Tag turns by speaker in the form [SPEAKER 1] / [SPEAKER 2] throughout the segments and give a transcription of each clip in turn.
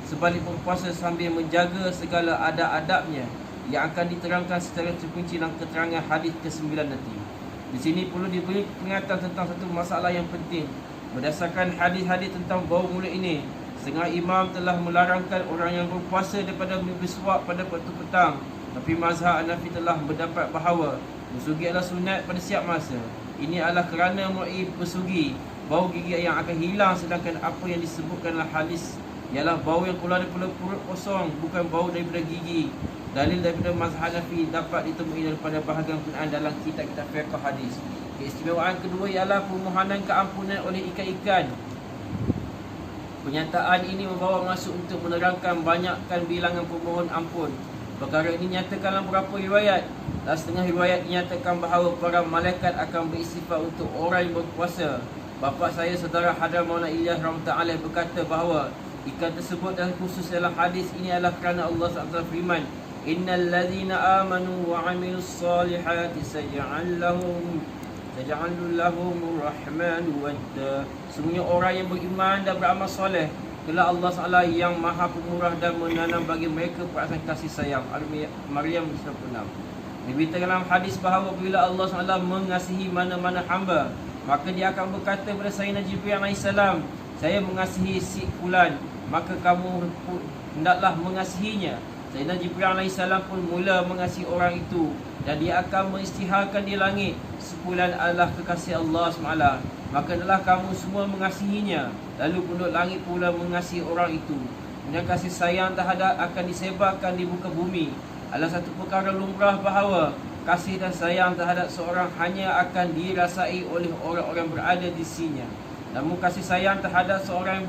[SPEAKER 1] sebalik berpuasa sambil menjaga segala adab-adabnya yang akan diterangkan secara terperinci dalam keterangan hadis ke-9 nanti. Di sini perlu diberi peringatan tentang satu masalah yang penting. Berdasarkan hadis-hadis tentang bau mulut ini, setengah imam telah melarangkan orang yang berpuasa daripada bersuak pada waktu petang. Tapi mazhab Hanafi telah mendapat bahawa bersugi adalah sunat pada setiap masa. Ini adalah kerana mu'i bersugi, bau gigi yang akan hilang, sedangkan apa yang disebutkan dalam hadis ialah bau yang keluar daripada perut kosong, bukan bau daripada gigi. Dalil daripada mazhab Hanafi dapat ditemui daripada bahagian Quran dalam kitab-kitab fiqh hadis. Keistimewaan kedua ialah permohonan keampunan oleh ikan-ikan. Pernyataan ini membawa masuk untuk menerangkan banyakkan bilangan pemohon ampun. Perkara ini nyatakan dalam beberapa riwayat. Dan setengah riwayat dinyatakan bahawa para malaikat akan beristighfar untuk orang yang berpuasa. Bapa saya, saudara Hadar Maulana Ilyas rahmatullah alaih, berkata bahawa ikan tersebut dan khusus dalam hadis ini adalah kerana Allah SWT firman, Innal ladhina amanu wa amilus salihati saja'al lahumur rahmanu wadda. Sungguhnya orang yang beriman dan beramal soleh, kelak Allah SWT yang maha pemurah dan menanam bagi mereka perasaan kasih sayang. Maryam 96. Diberitakan dalam hadis bahawa bila Allah SWT mengasihi mana-mana hamba, maka dia akan berkata kepada Sayyidina Jibril AS, saya mengasihi si fulan, maka kamu hendaklah mengasihinya. Sayyidina Jibril AS pun mula mengasihi orang itu, dan dia akan mengisytiharkan di langit, sefulan adalah kekasih Allah SWT, maka hendaklah kamu semua mengasihinya. Lalu penduduk langit pula mengasihi orang itu. Dan kasih sayang terhadap akan disebarkan di muka bumi. Adalah satu perkara lumrah bahawa kasih dan sayang terhadap seorang hanya akan dirasai oleh orang-orang berada di sisinya. Namun kasih sayang terhadap seorang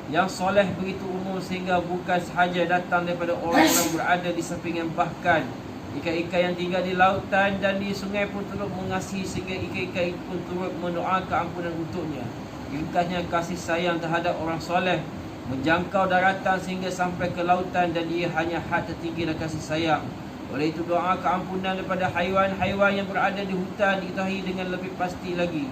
[SPEAKER 1] yang soleh begitu umum sehingga bukan sahaja datang daripada orang-orang berada di sampingan, bahkan ikan-ikan yang tinggal di lautan dan di sungai pun turut mengasihi, sehingga ikan-ikan itu pun turut mendoakan ampunan untuknya. Ringkasnya, kasih sayang terhadap orang soleh menjangkau daratan sehingga sampai ke lautan, dan ia hanya had tertinggi dan kasih sayang. Oleh itu doa keampunan daripada haiwan-haiwan yang berada di hutan diketahui dengan lebih pasti lagi.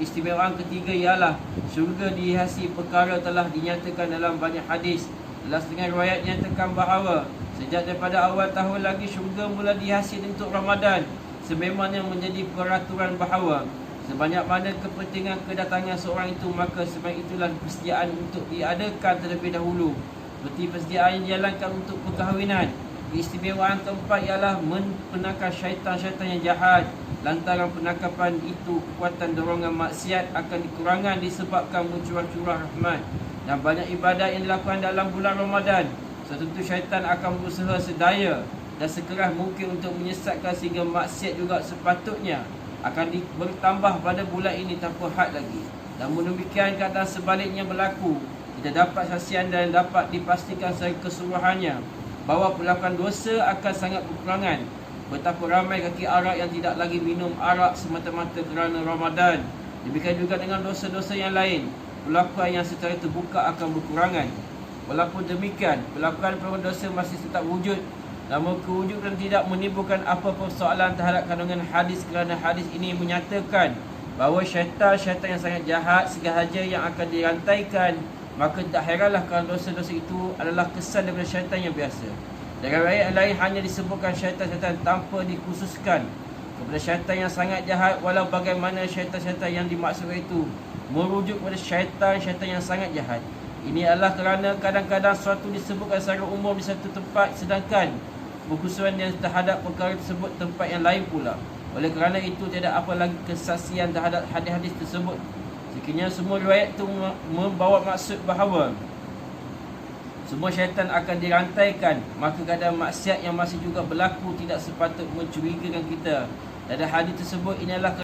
[SPEAKER 1] Istimewaan ketiga ialah syurga dihiasi perkara telah dinyatakan dalam banyak hadis. Dalam setengah riwayat dinyatakan bahawa sejak daripada awal tahun lagi syurga mula dihiasi untuk Ramadan, sememangnya menjadi peraturan bahawa sebanyak mana kepentingan kedatangan seorang itu, maka sebanyak itulah persediaan untuk diadakan terlebih dahulu, seperti persediaan yang dijalankan untuk perkahwinan. Keistimewaan keempat ialah mempenangkan syaitan-syaitan yang jahat. Lantaran penangkapan itu, kekuatan dorongan maksiat akan dikurangkan disebabkan mencurah-curah rahmat dan banyak ibadat yang dilakukan dalam bulan Ramadan. Tentu syaitan akan berusaha sedaya dan sekeras mungkin untuk menyesatkan, sehingga maksiat juga sepatutnya akan bertambah pada bulan ini tanpa had lagi. Namun demikian keadaan sebaliknya berlaku. Kita dapat saksian dan dapat dipastikan secara keseluruhannya bahawa pelakuan dosa akan sangat berkurangan. Betapa ramai kaki arak yang tidak lagi minum arak semata-mata kerana Ramadan. Demikian juga dengan dosa-dosa yang lain, pelakuan yang secara terbuka akan berkurangan. Walaupun demikian, pelakuan dosa masih tetap wujud. Namun kewujudan tidak menimbulkan apa persoalan terhadap kandungan hadis, kerana hadis ini menyatakan bahawa syaitan-syaitan yang sangat jahat sengaja yang akan dirantaikan. Maka tak heranlah kerana dosa-dosa itu adalah kesan daripada syaitan yang biasa. Dalam ayat lain hanya disebutkan syaitan-syaitan tanpa dikhususkan kepada syaitan yang sangat jahat. Walau bagaimana syaitan-syaitan yang dimaksudkan itu merujuk kepada syaitan-syaitan yang sangat jahat. Ini adalah kerana kadang-kadang suatu disebutkan secara umum di satu tempat, sedangkan berkhususan yang terhadap perkara tersebut tempat yang lain pula. Oleh kerana itu tidak apa lagi kesaksian terhadap hadis-hadis tersebut. Sekiranya semua riwayat itu membawa maksud bahawa semua syaitan akan dirantaikan, maka keadaan maksiat yang masih juga berlaku tidak sepatut mencurigakan kita. Dan hadis tersebut ini adalah